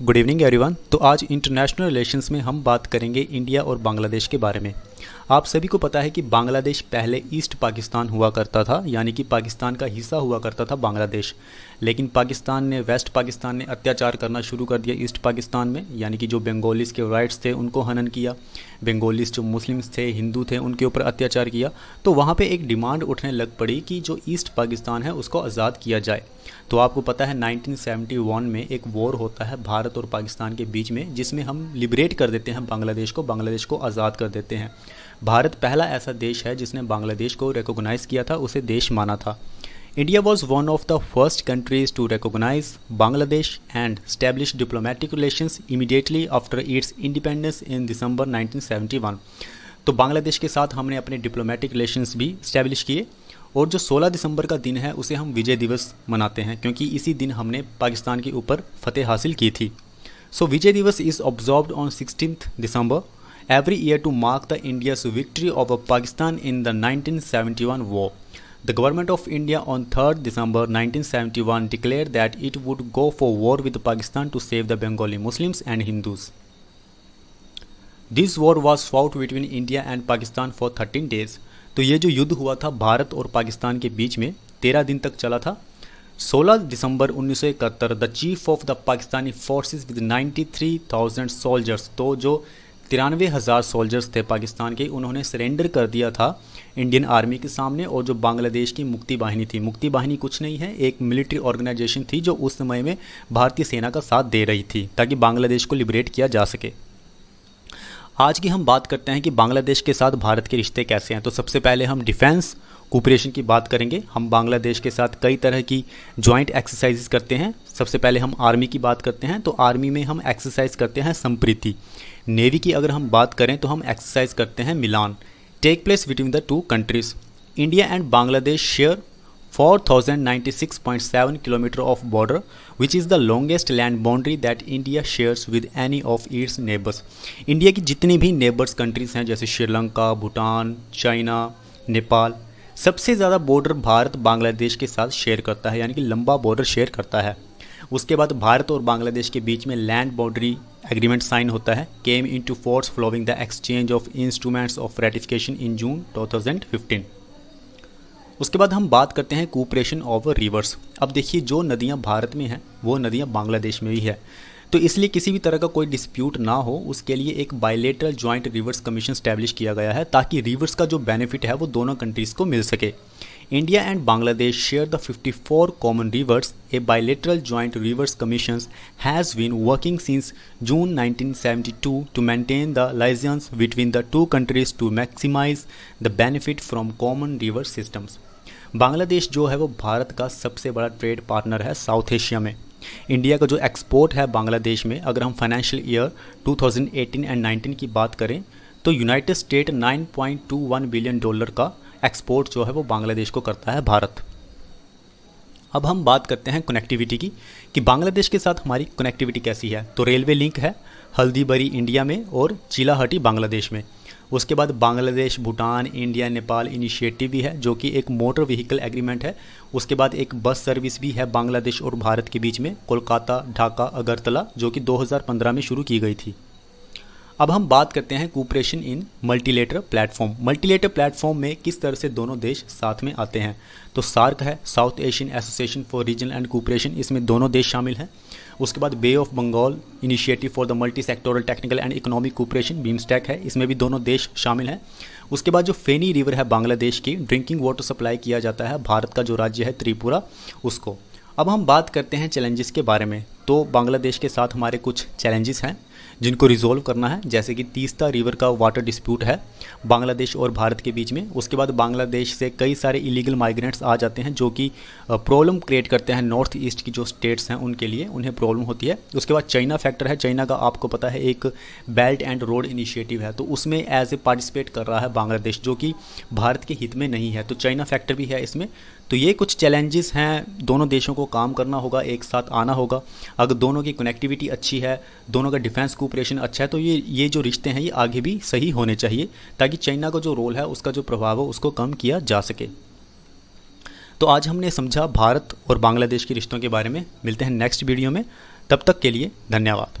Good evening everyone. तो आज international relations में हम बात करेंगे इंडिया और बांग्लादेश के बारे में। आप सभी को पता है कि बांग्लादेश पहले ईस्ट पाकिस्तान हुआ करता था, यानी कि पाकिस्तान का हिस्सा हुआ करता था बांग्लादेश। लेकिन वेस्ट पाकिस्तान ने अत्याचार करना शुरू कर दिया ईस्ट पाकिस्तान में, यानी कि जो बंगालीज़ के राइट्स थे उनको हनन किया। बंगालीज़ जो मुस्लिम्स थे, हिंदू थे, उनके ऊपर अत्याचार किया। तो वहाँ पे एक डिमांड उठने लग पड़ी कि जो ईस्ट पाकिस्तान है उसको आज़ाद किया जाए। तो आपको पता है 1971 में एक वॉर होता है भारत और पाकिस्तान के बीच में, जिसमें हम लिबरेट कर देते हैं बांग्लादेश को आज़ाद कर देते हैं। भारत पहला ऐसा देश है जिसने बांग्लादेश को रिकॉग्नाइज़ किया था, उसे देश माना था। India was one of the first countries to recognise Bangladesh and establish diplomatic relations immediately after its independence in December 1971। तो बांग्लादेश के साथ हमने अपने डिप्लोमेटिक रिलेशंस भी स्टैब्लिश किए, और जो 16 दिसंबर का दिन है उसे हम विजय दिवस मनाते हैं, क्योंकि इसी दिन हमने पाकिस्तान के ऊपर फतेह हासिल की थी। सो विजय दिवस is observed on 16 December every year to mark the India's victory over Pakistan in the 1971 war. The government of India on 3rd December 1971 declared that it would go for war with Pakistan to save the Bengali Muslims and Hindus. This war was fought between India and Pakistan for 13 days. तो ये जो युद्ध हुआ था भारत और पाकिस्तान के बीच में 13 दिन तक चला था। 16 दिसंबर 1971 the chief of the Pakistani forces with 93,000 soldiers, तो जो 93,000 सोल्जर्स थे पाकिस्तान के, उन्होंने सरेंडर कर दिया था इंडियन आर्मी के सामने। और जो बांग्लादेश की मुक्ति बाहिनी थी, मुक्ति बाहिनी कुछ नहीं है, एक मिलिट्री ऑर्गेनाइजेशन थी जो उस समय में भारतीय सेना का साथ दे रही थी ताकि बांग्लादेश को लिबरेट किया जा सके। आज की हम बात करते हैं कि बांग्लादेश के साथ भारत के रिश्ते कैसे हैं। तो सबसे पहले हम डिफेंस कोऑपरेशन की बात करेंगे। हम बांग्लादेश के साथ कई तरह की जॉइंट एक्सरसाइजेस करते हैं। सबसे पहले हम आर्मी की बात करते हैं, तो आर्मी में हम एक्सरसाइज करते हैं संप्रीति। नेवी की अगर हम बात करें तो हम एक्सरसाइज करते हैं मिलान, take place between the two countries. India and Bangladesh share 4096.7 kilometre of border, which is the longest land boundary that India shares with any of its neighbours. India की जितनी भी नेबर्स कंट्रीज़ हैं, जैसे श्रीलंका, भूटान, चाइना, नेपाल, सबसे ज़्यादा बॉर्डर भारत बांग्लादेश के साथ share करता है, यानी कि लंबा बॉर्डर शेयर करता है। उसके बाद भारत और बांग्लादेश के बीच में लैंड बाउंड्री एग्रीमेंट साइन होता है, came into force following the exchange of instruments of ratification in June 2015। उसके बाद हम बात करते हैं कोऑपरेशन ऑफ रिवर्स। अब देखिए, जो नदियाँ भारत में हैं वो नदियाँ बांग्लादेश में भी है, तो इसलिए किसी भी तरह का कोई डिस्प्यूट ना हो, उसके लिए एक bilateral joint rivers commission establish किया गया है, ताकि रिवर्स का जो बेनिफिट है वो दोनों कंट्रीज़ को मिल सके। India and Bangladesh share the 54 common rivers. A bilateral joint rivers commission has been working since June 1972 to maintain the liaison between the two countries to maximise the benefit from common river systems. Bangladesh जो है वो भारत का सबसे बड़ा trade partner है South Asia में। India का जो एक्सपोर्ट है बांग्लादेश में, अगर हम फाइनेंशियल ईयर 2018 एंड 19 की बात करें तो यूनाइटेड स्टेट $9.21 बिलियन का एक्सपोर्ट जो है वो बांग्लादेश को करता है भारत। अब हम बात करते हैं कनेक्टिविटी की, कि बांग्लादेश के साथ हमारी कनेक्टिविटी कैसी है। तो रेलवे लिंक है हल्दीबरी इंडिया में और चिलाहटी बांग्लादेश में। उसके बाद बांग्लादेश भूटान इंडिया नेपाल इनिशिएटिव भी है, जो कि एक मोटर व्हीकल एग्रीमेंट है। उसके बाद एक बस सर्विस भी है बांग्लादेश और भारत के बीच में, कोलकाता ढाका अगरतला, जो कि 2015 में शुरू की गई थी। अब हम बात करते हैं कोऑपरेशन इन मल्टीलेटरल प्लेटफॉर्म। मल्टीलेटरल प्लेटफॉर्म में किस तरह से दोनों देश साथ में आते हैं। तो सार्क है, South Asian Association for Regional and Cooperation, इसमें दोनों देश शामिल हैं। उसके बाद Bay of Bengal Initiative for the Multi Sectoral Technical and Economic Cooperation, BIMSTEC है, इसमें भी दोनों देश शामिल हैं। उसके बाद जो फेनी रिवर है बांग्लादेश की, ड्रिंकिंग वाटर सप्लाई किया जाता है भारत का जो राज्य है त्रिपुरा, उसको। अब हम बात करते हैं चैलेंजेस के बारे में। तो बांग्लादेश के साथ हमारे कुछ चैलेंजेस हैं जिनको रिजोल्व करना है, जैसे कि तीस्ता रिवर का वाटर डिस्प्यूट है बांग्लादेश और भारत के बीच में। उसके बाद बांग्लादेश से कई सारे इलीगल माइग्रेंट्स आ जाते हैं जो कि प्रॉब्लम क्रिएट करते हैं नॉर्थ ईस्ट की जो स्टेट्स हैं उनके लिए, उन्हें प्रॉब्लम होती है। उसके बाद चाइना फैक्टर है, चाइना का आपको पता है एक बेल्ट एंड रोड इनिशिएटिव है, तो उसमें एज ए पार्टिसिपेट कर रहा है बांग्लादेश, जो कि भारत के हित में नहीं है, तो चाइना फैक्टर भी है इसमें। तो ये कुछ चैलेंजेस हैं, दोनों देशों को काम करना होगा, एक साथ आना होगा। अगर दोनों की कनेक्टिविटी अच्छी है, दोनों का डिफेंस कोऑपरेशन अच्छा है, तो ये जो रिश्ते हैं ये आगे भी सही होने चाहिए, ताकि चाइना का जो रोल है, उसका जो प्रभाव है, उसको कम किया जा सके। तो आज हमने समझा भारत और बांग्लादेश के रिश्तों के बारे में। मिलते हैं नेक्स्ट वीडियो में, तब तक के लिए धन्यवाद।